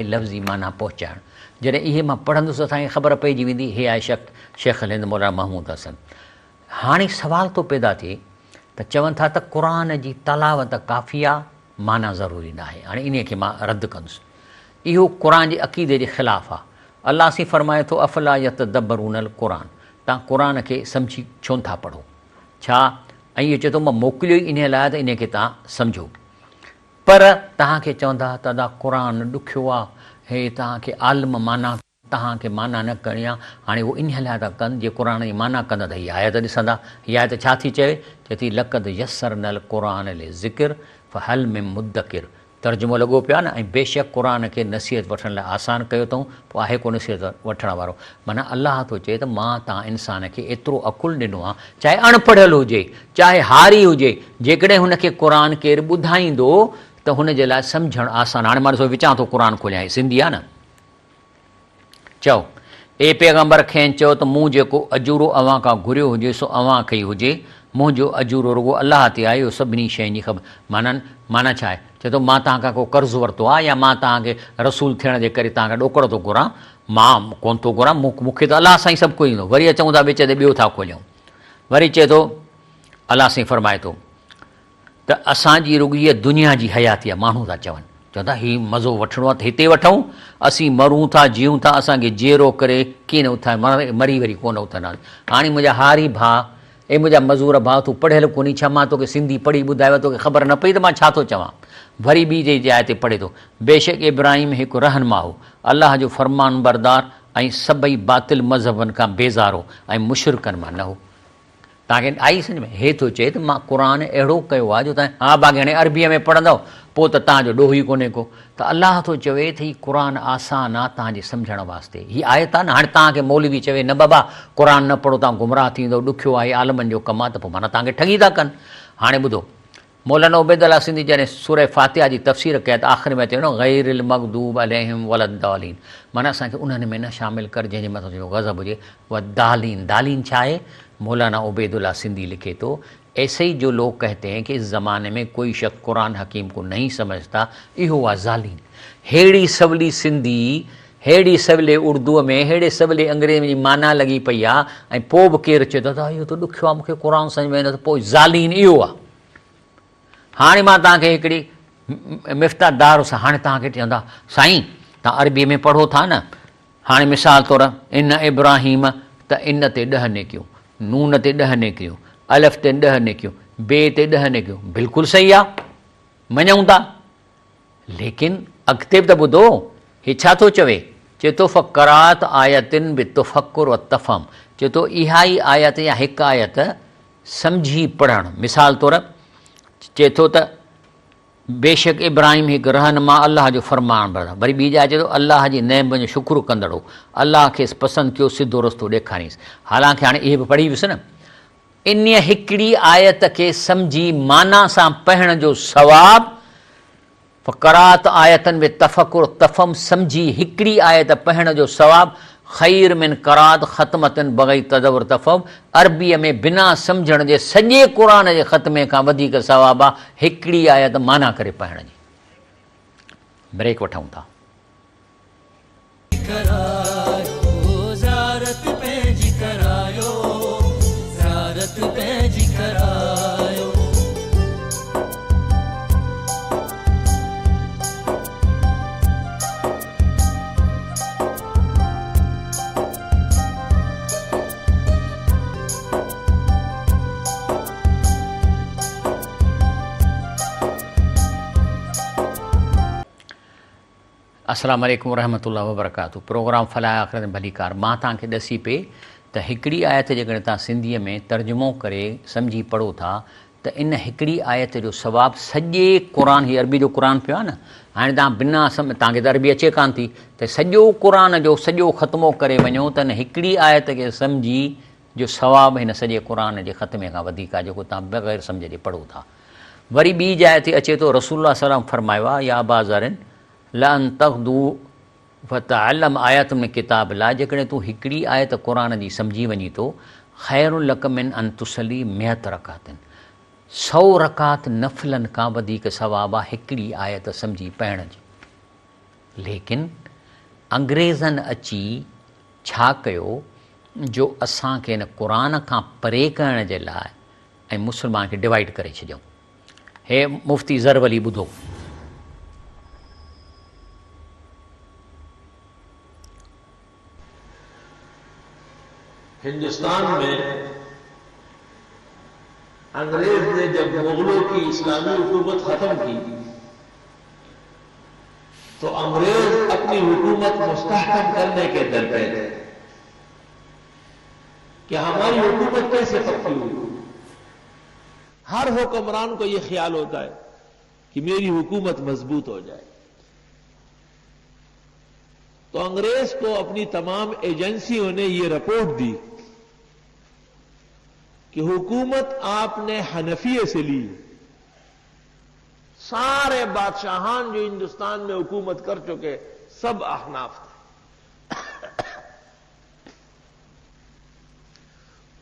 लफ़्ज़ी माना पहुचाइणु। जॾहिं इहे मां पढ़ंदुसि असांखे ख़बर पइजी वेंदी, हे आहे शेख हिंद मौलाना महमूद हसन। हाणे सुवाल थो पैदा थिए त चवनि था त क़ुर जी तलावत काफ़ी आहे, माना ज़रूरी न आहे। हाणे इन खे मां रद्द कंदुसि, इहो क़ुर जे अक़ीदे जे ख़िलाफ़ु आहे। अलाह सी फरमाए थो, अफ़ला यतदब्बरूनल क़ुर, तव्हां क़ुर खे सम्झी छो नथा पढ़ो, छा? ऐं इहो चए थो मां मोकिलियो ई इन लाइ त इन खे तव्हां सम्झो, पर तव्हांखे चवंदा त दादा क़ुर ॾुखियो आहे, हे तव्हांखे आलम माना तव्हांखे माना न करणी आहे। हाणे उहो इन लाइ था कनि, जे क़ुर जी माना कंदा त हीअ आयत ॾिसंदा। हीअ आयत छा थी चए, चए थी लक़द यस्सरनल क़ुरान लिज़िक्र फ़हल मिन मुद्दकिर, तर्जुमो लॻो पियो आहे न, ऐं बेशक क़ुर खे नसीहत वठण लाइ आसान कयो अथऊं, पोइ आहे को नसीहत वठण वारो। माना अलाह थो चए त मां तव्हां इंसान खे एतिरो अकुलु ॾिनो आहे, चाहे अणपढ़ियलु हुजे चाहे हारी हुजे, जेकॾहिं हुनखे क़ुर केरु ॿुधाईंदो त हुनजे लाइ सम्झणु आसान। हाणे मां ॾिसो विचां थो क़ुर खोलियां, सिंधी आहे न, चओ ए पैगंबर खे चयो त मूं जेको अजूरो अव्हां खां घुरियो हुजे सो अव्हां खे ई हुजे, मुंहिंजो अजूरो रुॻो अलाह ते आहे, इहो सभिनी शयुनि जी ख़बर। माना छा आहे, चए थो मां तव्हां खां को कर्ज़ु वरितो आहे, या मां तव्हांखे रसूल थियण जे करे तव्हांखे ॾोकड़ थो घुरां, मां कोन थो घुरां, मूंखे त अलाह सां ई सभु कुझु ईंदो। वरी अचूं था विच ते ॿियो था खोलियूं, वरी चए थो अलाह साईं फरमाए थो त असांजी रुॻी इहा दुनिया जी हयाती आहे। माण्हू था चवनि, चवंदा हीउ मज़ो वठिणो आहे त हिते वठूं, असीं मरूं था जीऊं था, असांखे जेरो करे कीअं न उथाए, मरी वरी कोन उथंदासीं। हाणे मुंहिंजा हारी भाउ ऐं मुंहिंजा मज़ूर भाउ, तूं पढ़ियलु कोन्हे छा, मां तोखे सिंधी पढ़ी ॿुधायो, तोखे ख़बर न पई त मां छा थो चवां। वरी ॿी जे जाइ ते पढ़े थो, बेशक इब्राहिम हिकु रहनुमा हो, अलाह जो फ़रमान बरदार ऐं सभई बातिल मज़हबनि खां बेज़ारो ऐं मुशरिकनि मां न हो। तव्हांखे आई सम्झ में? हे थो चए त मां क़ुर अहिड़ो कयो आहे जो तव्हां हा बाक़ी हाणे अरबीअ में पढ़ंदव पोइ त तव्हांजो ॾोहो ई कोन्हे को। त अलाह थो चवे त हीउ क़ुर आसान आहे तव्हांजे सम्झण वास्ते, हीअ आयत आहे न। हाणे तव्हांखे मौलवी चवे न बाबा क़ुर न पढ़ो तव्हां गुमराह थींदो, ॾुखियो आहे, आलमनि जो कमु आहे, त पोइ माना तव्हांखे ठगी था कनि। हाणे ॿुधो, मौलाना उबैद अल्लाह सिंधी जॾहिं सूरह फातिहा जी तफ़सीर कया त आख़िर में चयो न गैरिल मग़दूब अलैहिम वलद्दालीन, माना असांखे उन्हनि में न शामिल कर जंहिंजे मथां जो गज़ब हुजे। व दालीन, दालीन छा आहे? मौलाना उबैदुल्लाह सिंधी लिखे तो, ऐसे ही जो लोग कहते हैं कि इस ज़माने में कोई शख्स कुरान हकीम को नहीं समझता, इहो आहे ज़ालीन। हेड़ी सवली सिंधी, हेड़ी सवले उर्दूअ में, हेड़े सवले अंग्रेज़ी जी माना लॻी पई आहे, ऐं पोइ बि केरु चए थो त इहो त ॾुखियो आहे, मूंखे क़ुर सम्झ में न, त पोइ ज़ालीन इहो आहे। हाणे मां तव्हांखे हिकिड़ी मिफ़्ता दार सां हाणे तव्हांखे चवंदा साईं तव्हां अरबीअ में पढ़ो था न, हाणे मिसाल तौरु इन इब्राहिम, त इन ते 10 नेकियूं, नून ते 10 नेकियूं, अलफ़ ते 10 नेकियूं, बे ते 10 नेकियूं, बिल्कुलु सही आहे, मञूं था। लेकिन अॻिते बि त ॿुधो हीउ छा थो चवे, चए थो फ़क़रात आयतिन बि तुफ़क्कुर व तफ़हम, चए थो इहा ई आयत या हिकु आयत सम्झी पढ़णु। मिसाल तौरु चए थो त बेशक इब्राहिम हिकु रहनुमा, अलाह जो फ़रमान बरदार। वरी ॿी जाइ चए थो अलाह जी नेमतुनि जो शुक्र कंदड़ो, अलाह खेसि पसंदि कयो, सिधो रस्तो ॾेखारींसि। हालांकि हाणे इहे बि पढ़ी वियुसि न, इन हिकिड़ी आयत खे सम्झी माना सां पढ़ण जो सवाब, क़रात आयतन में तफ़कुर तफ़म सम्झी हिकिड़ी आयत पढ़ण जो सवाब, ख़ैर मिन क़रात ख़तमतन बग़ैर तदव्वुर तफ़म, अरबीअ में बिना सम्झण जे सॼे क़ुरान जे ख़तमे खां वधीक सवाब आहे हिकिड़ी आयत माना करे पढ़ण जी। ब्रेक वठूं था। करायो ज़ारत पंहिंजी करायो, ज़ारत पंहिंजी करायो। अस्सलाम वालेकुम रहमतुल्लाहि व बरकातहू। प्रोग्राम फलाह आख़िरत भलीकार। मां तव्हांखे ॾसी पे त हिकिड़ी आयत जेकॾहिं तव्हां सिंधीअ में तर्जुमो करे सम्झी पढ़ो था त इन हिकिड़ी आयत जो सवाबु सॼे क़ुरान, हीअ अरबी जो क़ुरान पियो आहे न, हाणे तव्हां बिना तव्हांखे त अरबी अचे कान थी, त सॼो क़ुरान जो सॼो ख़तमो करे वञो त इन हिकिड़ी आयत खे सम्झी जो सवाबु हिन सॼे क़ुरान जे ख़तमे खां वधीक आहे जेको तव्हां बग़ैर सम्झ जे पढ़ो था। वरी ॿी जाइ ते अचे थो, रसूलुल्लाह सल्लल्लाहु अलैहि वसल्लम फरमायो आहे, या अबा ज़रिन लन तग़दू फ़तअल्लम आयत में किताब ला, जेकॾहिं तूं हिकिड़ी आयत क़ुरान जी सम्झी वञी थो, ख़ैरुन लक मिन अन तुसली मियत रकातन, 100 रकात नफ़िलनि खां वधीक सवाबु आहे हिकिड़ी आयत सम्झी पढ़ण जी। लेकिन अंग्रेज़नि अची छा कयो जो असांखे हिन क़ुरान खां परे करण जे लाइ ऐं मुस्लमान खे डिवाइड करे छॾियऊं। हे मुफ़्ती ज़रवली ॿुधो, हिंदुस्तान में अंग्रेज ने जब मुगलों की इस्लामी हुकूमत खत्म की तो अंग्रेज अपनी हुकूमत मुस्तहकम करने के दर पे थे कि हमारी हुकूमत कैसे पक्की हुई। हर हुक्मरान को यह ख्याल होता है कि मेरी हुकूमत मजबूत हो जाए, तो अंग्रेज को अपनी तमाम एजेंसियों ने यह रिपोर्ट दी कि हुकूमत आपने हनफिये से ली। सारे बादशाहान जो हिंदुस्तान में हुकूमत कर चुके सब अहनाफ थे,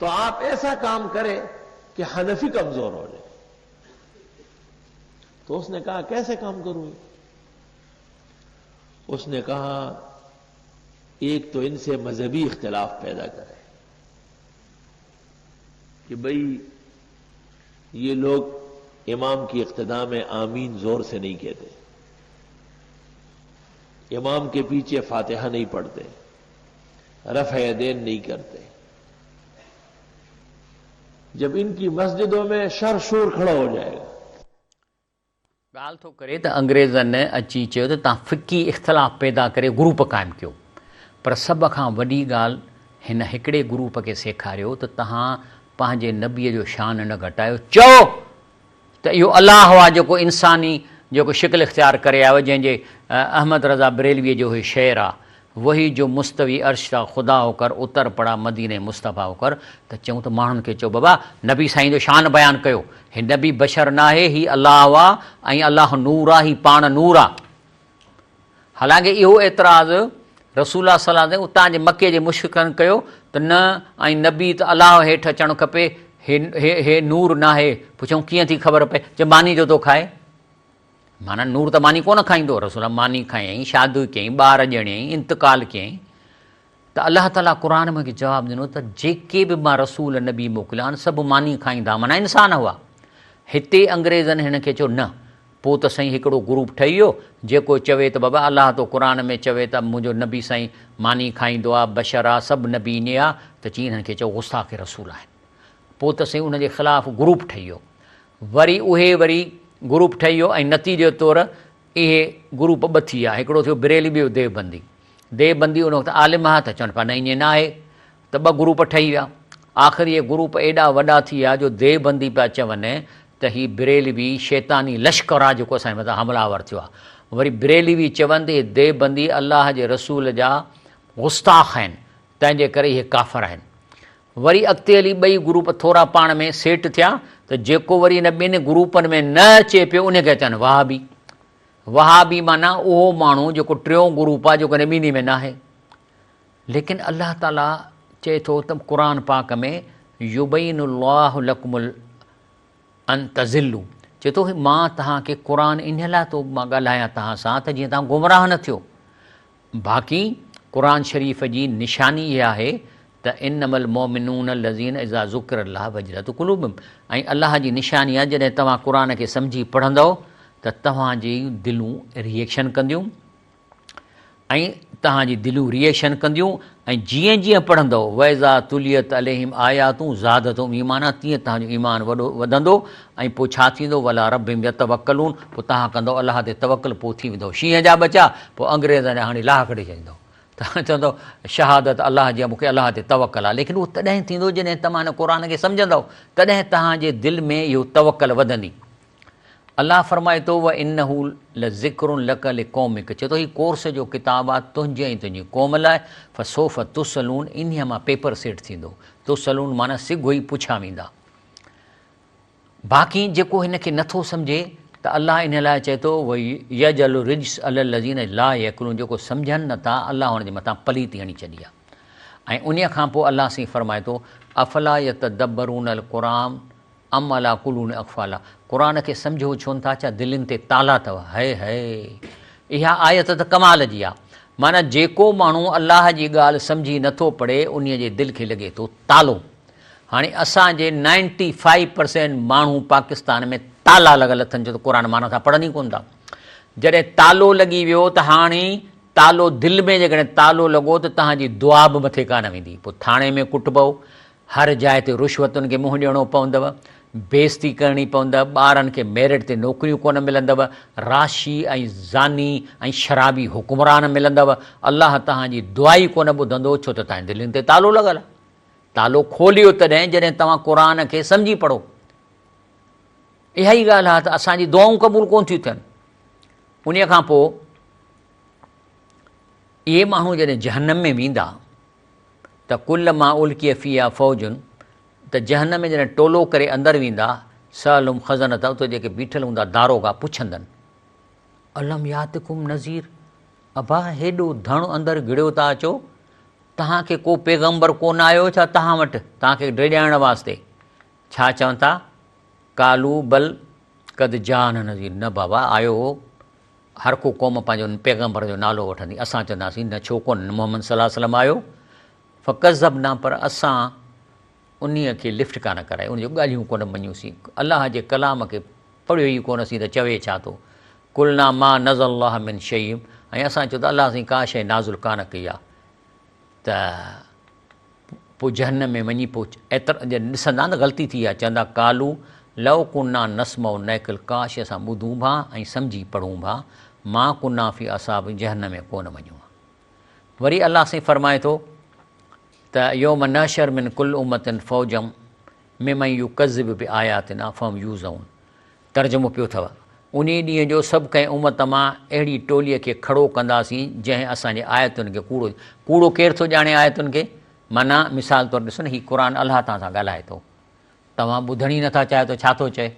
तो आप ऐसा काम करें कि हनफी कमजोर हो जाए। तो उसने कहा कैसे काम करूं? उसने कहा एक तो इनसे मजहबी इख्तिलाफ पैदा करे कि भाई ये लोग इमाम की इख्तिदा में आमीन जोर से नहीं कहते, इमाम के पीछे फातिहा नहीं पढ़ते, रफ़े यदैन नहीं करते। जब इनकी मस्जिदों में शर शोर खड़ा हो जाएगा। ॻाल्हि थो करे त अंग्रेज़नि अची चयो त तव्हां फ़िकी इख़्तिलाफ़ पैदा करे ग्रुप क़ाइमु कयो, पर सभ खां वॾी ॻाल्हि हिन हिकिड़े ग्रुप खे सेखारियो त तव्हां पंहिंजे नबीअ जो शान न घटायो, चओ त इहो अलाह आहे जेको इंसानी जेको शिकिल इख़्तियार करे आयो, जंहिंजे अहमद रज़ा बरेलवीअ जो इहो शेर आहे, वही जो मुस्तवी अर्श था खुदा होकर उतर पड़ा मदीने मुस्तफ़ा होकर। त चऊं त माण्हुनि खे चओ बाबा नबी साईं जो शान बयानु कयो, ही नबी बशर न आहे, ही अलाह आहे ऐं अलाह नूर आहे, ही पाण नूर आहे। हालांकि इहो एतिराज़ रसूलुल्लाह सल्लल्लाहु अलैहि वसल्लम उतां जे मके जे मुश्रिकनि कयो त न, ऐं नबी त अलाह हेठि अचणु खपे, हे नूर न आहे। पुछऊं कीअं थी ख़बर पए? जे मानी जो थो खाए, माना नूर त मानी कोन खाईंदो, रसूल मानी खायईं, शादी कयईं, ॿार ॼणियईं, इंतकाल कयईं। त अलाह ताला क़ुरान में जवाबु ॾिनो त जेके बि मां रसूल नबी मोकिलिया आहिनि सभु मानी खाईंदा, माना इंसान हुआ। हिते अंग्रेज़नि हिन खे चयो न, पोइ त साईं हिकिड़ो ग्रुप ठही वियो जेको चवे त बाबा अलाह तो क़ुरान में चवे त मुंहिंजो नबी साईं मानी खाईंदो आहे, बशर आहे, सभु नबी ईअं आहे, त चई हिननि खे चओ गुस्ताख़ रसूल आहिनि। पोइ त साईं उनजे ख़िलाफ़ु ग्रुप ठही वियो, वरी ग्रुप ठही वियो ऐं नतीजे तौरु इहे ग्रुप ॿ थी विया, हिकिड़ो थियो बरेली, ॿियो देवबंदी। उन वक़्तु आलिम हा त चवनि पिया न ईअं न आहे, त ॿ ग्रुप ठही विया। आख़िर इहे ग्रुप एॾा वॾा थी विया जो देवबंदी पिया चवनि त हीउ बरेलवी शैतानी लश्कर आहे जेको असांजे मथां हमलावर थियो आहे। वरी बरेलवी चवनि त इहे देवबंदी अलाह जे रसूल जा गुस्ताख़ आहिनि, तंहिंजे करे इहे काफ़िर आहिनि। वरी अॻिते हली ॿई ग्रुप थोरा पाण में सेट थिया त जेको वरी हिन ॿिनि ग्रुपनि में न अचे पियो उनखे चवनि वहाबी। वहाबी माना उहो माण्हू जेको टियों ग्रुप आहे जेको हिन ॿिन्ही में न आहे। लेकिन अल्लाह ताला चए थो त क़ुर पाक में युबैनुल्लाहु लकुमुल अन तज़िल्लू, चए थो मां तव्हांखे क़ुर इन लाइ थो मां ॻाल्हायां तव्हां सां त जीअं तव्हां गुमराह न थियो। बाक़ी क़ुर शरीफ़ जी निशानी इहा आहे त इन्नमल मोमिनून लज़ीन इज़ा ज़ुकिरल्लाह वजलत क़ुलूबुहुम, ऐं अल्लाह जी निशानी आहे जॾहिं तव्हां क़ुर खे सम्झी पढ़ंदव त तव्हांजी दिलूं रिएक्शन कंदियूं ऐं तव्हांजी दिलूं रिएक्शन कंदियूं ऐं जीअं जीअं पढ़ंदव वैज़ा तुलियत अलैहिम आयातूं ज़ादतुहुम ईमाना, तीअं तव्हांजो ईमान वॾो वधंदो ऐं पोइ छा थींदो वला रब्बिहिम यतवक्कलून, पोइ तव्हां कंदव अलाह ते तवक्कल, पोइ थी वेंदो शींहं जा बचा, पोइ अंग्रेज़ ने हाणे लाह करे छॾींदो, तव्हां चवंदव शहादत अलाह जी मूंखे अलाह ते तवक्कल आहे। लेकिन उहो तॾहिं थींदो जॾहिं तव्हां हिन क़ुर खे सम्झंदव, तॾहिं तव्हांजे दिलि में इहो तवक्कल वधंदी। अल्लाह फरमाए थो व इन्नहू लज़िक्रुन लक लिक़ौमिक, चए थो हीउ कोर्स जो किताबु आहे तुंहिंजे ऐं तुंहिंजी क़ौम लाइ। फसोफ़ तुसलून, इन मां पेपर सेट थींदो। तुसलून माना सिॻो ई पुछा वेंदा। बाक़ी जेको हिन खे नथो सम्झे त अल्लाह इन लाइ चए थो वई यजल रिज्स अलल लज़ीन ला यकुलून, जेको सम्झनि नथा अल्लाह हुन जे मथां पलीती हणी छॾी आहे। ऐं उन खां पोइ अल्लाह साईं फरमाए थो अफ़ला यतदब्बरून अल क़ुरान अम अला कुलून अक़फ़ाला, क़ुर खे सम्झो छो नथा छा दिलनि ते ताला अथव। है इहा आयत त कमाल जी आहे। माना जेको माण्हू अल्लाह जी ॻाल्हि सम्झी नथो पढ़े उन जे दिलि खे लॻे थो तालो। हाणे असांजे 95% माण्हू पाकिस्तान में ताला लॻल अथनि, छो त क़ुर माना था पढ़नि ई कोन था। जॾहिं तालो लॻी वियो त हाणे तालो दिलि में जेकॾहिं तालो लॻो त तव्हांजी दुआ बि मथे कान वेंदी। पोइ थाणे में कुटबो, हर जाइ ते रुश्वतुनि खे मुंहुं ॾियणो पवंदव, बेइज़ती करणी पवंदव, ॿारनि खे मेरिट ते नौकरियूं कोन मिलंदव, राशी ऐं ज़ानी ऐं शराबी हुकुमरान मिलंदव, अल्लाह तव्हांजी दुआ ई कोन ॿुधंदो, छो त तव्हांजे दिलनि ते तालो लॻल आहे। तालो खोलियो तॾहिं जॾहिं तव्हां क़ुर खे सम्झी पढ़ो। इहा ई ॻाल्हि आहे त असांजी दुआऊं क़बूल कोन थियूं थियनि। उन खां पोइ इहे माण्हू जॾहिं जहन्नम में वेंदा त कुल मां उल्कीअ फ़िया फ़ौजुनि, त जहन्नम में जॾहिं टोलो करे अंदरि वेंदा सअलुहुम ख़ज़नत, उते जेके बीठल हूंदा दारोगा पुछंदनि अलम यातिकुम नज़ीर, अबा हेॾो धणु अंदरि घिड़ियो था अचो, तव्हांखे को पैगम्बर कोन आयो छा तव्हां वटि तव्हांखे डिॼाइण वास्ते? छा चवनि था कालू बल कद जान नज़ीर, न बाबा आयो हो। हर को क़ौम पंहिंजो पैगम्बर जो नालो वठंदी, असां चवंदासीं न छो कोन मोहम्मद सल्लल्लाहु अलैहि वसल्लम आयो। फ़क़ज़ब न, पर असां उन खे लिफ्ट कान कराई, उन जूं ॻाल्हियूं कोन मञियूंसीं, अलाह जे कलाम खे पढ़ियो ई कोनसीं त चवे छा थो। कुलना मा नज़ल्लाह मिन शय्इन, ऐं असां चयो त अलाह साईं का शइ नाज़ुल कान कई आहे। त पोइ जहन्नम में वञी पोइ एतिरा ॾिसंदा न ग़लती थी आहे, चवंदा कालू लव कुन्ना नस्मो नैकल, काश असां ॿुधूं भा ऐं सम्झी पढ़ूं भा, मां कुन्ना फ़ी असाब जहन्नम में कोन वञूं। वरी अलाह साईं फरमाए थो त यौम नहशर मिन कुल उम्मतिन फ़ौजम मिमन युकज़्ज़िबु बिआयातिना फहम यूज़ऊन, तर्जुमो पियो अथव उन ॾींहं जो सभु कंहिं उम्मत मां अहिड़ी टोलीअ खे खड़ो कंदासीं जंहिं असांजे आयतुनि खे कूड़ो केरु थो ॼाणे आयतुनि खे। माना मिसाल तौरु ॾिसो न, हीउ क़ुर अलाह तव्हां सां ॻाल्हाए थो, तव्हां ॿुधण ई नथा चाहियो त छा थो चए,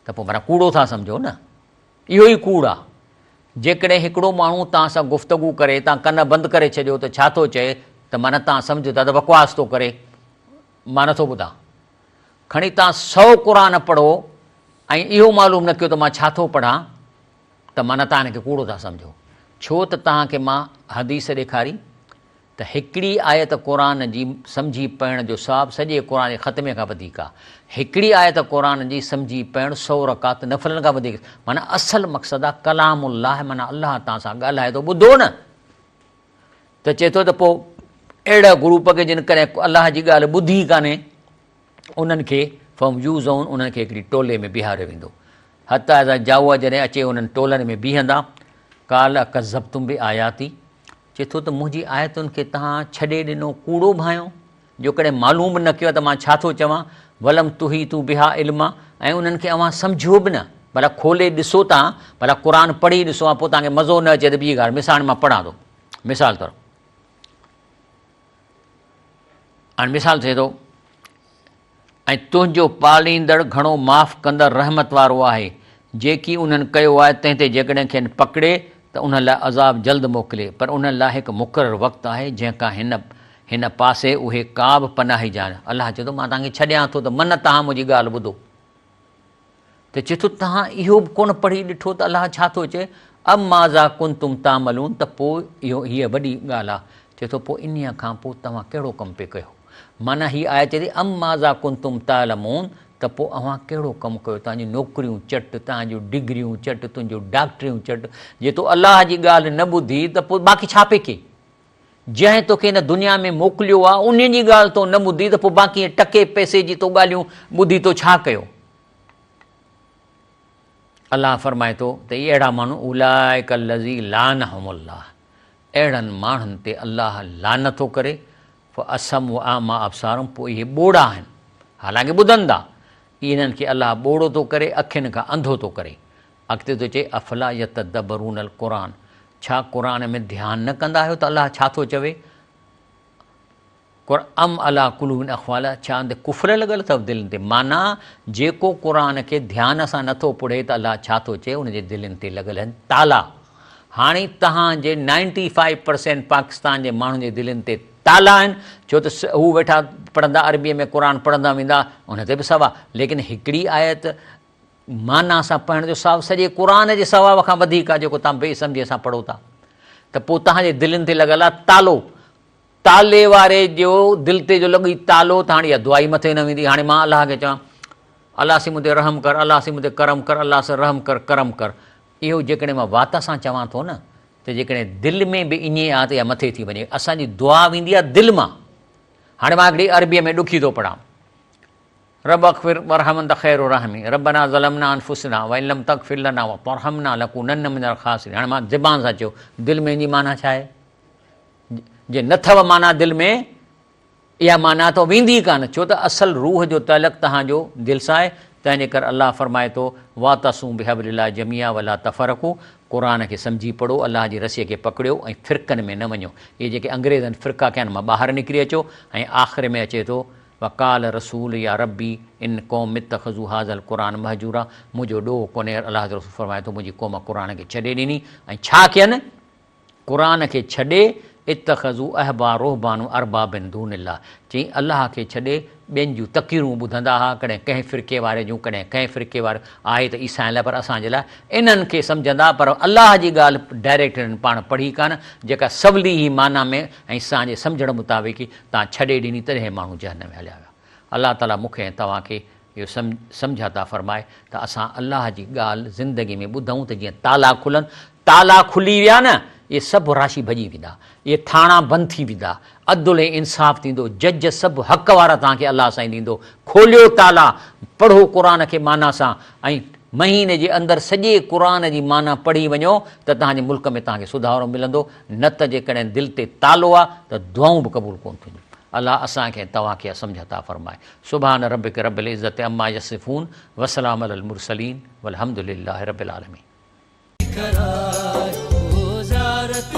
त पोइ माना कूड़ो था सम्झो न, इहो ई कूड़ आहे। जेकॾहिं हिकिड़ो माण्हू तव्हां सां गुफ़्तगू करे तव्हां कन बंदि करे छॾियो त छा थो चए, त माना तव्हां सम्झो था त बकवास थो करे, मां नथो ॿुधां। खणी तव्हां 100 क़ुर पढ़ो ऐं इहो मालूम न कयो त मां छा थो पढ़ां, त माना तव्हां हिनखे कूड़ो था सम्झो। छो त तव्हांखे मां हदीस ॾेखारी त हिकिड़ी आयत क़ुर जी सम्झी पढ़ण जो सवाबु सॼे क़ुर जे ख़तमे खां वधीक आहे। हिकिड़ी आयत क़ुर जी सम्झी पढ़णु 100 रकात नफ़लनि खां वधीक। माना असल मक़सदु आहे कलामुल्लाह, माना अलाह तव्हां सां ॻाल्हाए थो, ॿुधो न। त चए थो त पोइ अहिड़ा ग्रुप खे जिन करे अलाह जी ॻाल्हि ॿुधी कान्हे उन्हनि खे फम यूज़ऊन, उन्हनि खे हिकिड़ी टोले में बीहारियो वेंदो। हता जाऊआ जॾहिं अचे उन्हनि टोलनि में बीहंदा, काल कज़ब्तुम बि आयाती, चए थो त मुंहिंजी आयतुनि खे तव्हां छॾे ॾिनो, कूड़ो भायो, जो कॾहिं मालूम न कयो त मां छा थो चवां। वलम तुही तू बिहा इल्मा, ऐं उन्हनि खे अव्हां सम्झो बि न, भला खोले ॾिसो तव्हां, भला क़ुर पढ़ी ॾिसो आहे, पोइ तव्हांखे मज़ो न अचे त ॿी ॻाल्हि। मिसाल मां पढ़ां थो, मिसाल तौरु हाणे मिसाल थिए थो ऐं तुंहिंजो पालींदड़ घणो माफ़ कंदड़ रहमत वारो आहे। जेकी उन्हनि कयो आहे तंहिं ते जेकॾहिं खेनि पकिड़े त उन लाइ अज़ाब जल्द मोकिले, पर उन लाइ हिकु मुक़ररु वक़्तु आहे जंहिंखां हिन पासे उहे का बि पनाही ॼाण। अलाह चए थो मां तव्हांखे छॾियां थो त मन तव्हां मुंहिंजी ॻाल्हि ॿुधो। त चए थो तव्हां इहो बि कोन पढ़ी ॾिठो त अलाह छा थो चए, अब माज़ा कुन तुम तामलून, त पोइ हीअ वॾी ॻाल्हि आहे। चए थो पोइ इन्हीअ खां पोइ तव्हां कहिड़ो कमु पिए कयो। माना हीअ आहे चए थी अम माज़ा कुन तुम तालमून, त पोइ अव्हां कहिड़ो कमु कयो, तव्हांजी नौकरियूं चट, तव्हांजूं डिग्रियूं चट, तुंहिंजूं डॉक्टरियूं चट। जे तो अलाह जी ॻाल्हि न ॿुधी त पोइ बाक़ी छा पिए के। जंहिं तोखे हिन दुनिया में मोकिलियो आहे उन जी ॻाल्हि तो न ॿुधी त पोइ बाक़ी टके पैसे जी तो ॻाल्हियूं ॿुधी तो छा कयो। अलाह फरमाए थो त इहे अहिड़ा माण्हू उलाइक लज़ी लानहुमुल्लाह, अहिड़नि माण्हुनि ते अलाह लानत थो करे। असम व आमा अबसारम, पोइ इहे ॿोड़ा आहिनि, हालांकि ॿुधनि था, इन्हनि खे अलाह ॿोड़ो थो करे, अखियुनि खां अंधो थो करे। अॻिते थो चए अफला यतदब्बरून अल क़ुरान, छा क़ुरान में ध्यानु न कंदा आहियो त अलाह छा थो चवे। अम अला कुलूबिन अख़वाला, छा अंदरि कुफ़र लॻल अथव दिलनि ते। माना जेको क़ुरान खे ध्यान सां नथो पढ़े त अलाह छा थो चए, उनजे दिलनि ते लॻल आहिनि ताला। हाणे तव्हांजे 95% पाकिस्तान जे माण्हुनि जे दिलनि ते ताला आहिनि, छो त हू वेठा पढ़ंदा अरबीअ में क़ुरान पढ़ंदा वेंदा, उन ते बि सवा। लेकिन हिकिड़ी आयत माना सां पढ़ण जो सवाबु सॼे क़ुरान जे सवाब खां वधीक आहे जेको तव्हां बेसमझीअ सां पढ़ो था। त पोइ तव्हांजे दिलनि ते लॻल आहे तालो। ताले वारे जो दिलि ते जो लॻी तालो, त हाणे इहा दुआ ई मथे न वेंदी। हाणे मां अलाह खे चवां अलाह सी मुंहिंजे रहम कर, अलाह सी मुंहिंजे करम कर, अलाह सां रहम कर, करम कर, इहो जेकॾहिं मां वात सां चवां थो न, त जेकॾहिं दिलि में बि ईअं आहे त इहा मथे थी वञे। असांजी दुआ वेंदी आहे दिलि मां। हाणे मां हिकिड़ी अरबीअ में ॾुखी थो पढ़ां, रब अग़फ़िर वरहमन त ख़ैरु रहमी, रब्बना ज़लमना अनफुसना व इन लम तग़फ़िर लना व तरहमना लकुनन्न मिनल ख़ासिरीन। हाणे मां ज़बान सां चयो, दिलि में इन जी माना छा आहे। जे नथव माना दिलि में, इहा माना त वेंदी कान, छो त असल रूह जो तलक तव्हांजो दिलि सां आहे। तंहिंजे करे अलाह फरमाए थो वातसूं बिहब्लिल्लाहि जमिया वला तफ़रक़ू, क़ुरान खे सम्झी पढ़ो, अलाह जी रसीअ खे पकड़ियो ऐं फ़िरक़नि में न वञो। इहे जेके अंग्रेज़नि फ़िरक़ा कया आहिनि मां ॿाहिरि निकिरी अचो। ऐं आख़िर में अचे थो वकाल रसूल या रबी इन क़ौम इत्तख़ज़ू हाज़ल क़ुरान महजूरा, मुंहिंजो ॾोह कोन्हे। अलाह जो रसूल फरमाए थो मुंहिंजी क़ौम क़ुरान खे छॾे ॾिनी। ऐं छा कयनि, क़ुरान खे छॾे इत्तख़ज़ू अहबार रुहबानु अरबाबिन दूनिल्लाह, चई अलाह खे छॾे ॿियनि जूं तक़रीरूं ॿुधंदा हुआ, कॾहिं कंहिं फ़िरके वारे जूं, कॾहिं कंहिं फ़िरके वारे। आहे त ईसाइनि लाइ, पर असांजे लाइ इन्हनि खे सम्झंदा, पर अलाह जी ॻाल्हि डायरेक्ट इन्हनि पाण पढ़ी कान, जेका सवली ई माना में ऐं असांजे सम्झण मुताबिक़ ई तव्हां छॾे ॾिनी, तॾहिं माण्हू जहन्नम में हलिया विया। अलाह ताला मूंखे ऐं तव्हांखे इहो सम्झा था फ़रमाए त असां अलाह जी ॻाल्हि ज़िंदगी में ॿुधूं त जीअं ताला खुलनि। ताला खुली विया न, इहे सभु राशि भॼी वेंदा, इहे थाणा बंदि थी वेंदा, अदुल ऐं इंसाफ़ थींदो, जज सभु हक़ वारा तव्हांखे अलाह सां ई ॾींदो। खोलियो ताला, पढ़ो क़ुरान खे माना सां, ऐं महीने जे अंदरि सॼे क़ुरान जी माना पढ़ी वञो त तव्हांजे मुल्क में तव्हांखे सुधारो मिलंदो। न त जेकॾहिं दिलि ते तालो आहे त दुआऊं बि क़बूल कोन थींदियूं। अलाह असांखे तव्हांखे सम्झ अता फ़रमाए। सुभान रब्बिक रब्बिल इज़्ज़ति अम्मा यसिफ़ून वसलाम अलल मुरसलीन वल्हम्दुलिल्लाहि रब्बिल आलमीन। करायो ज़ारत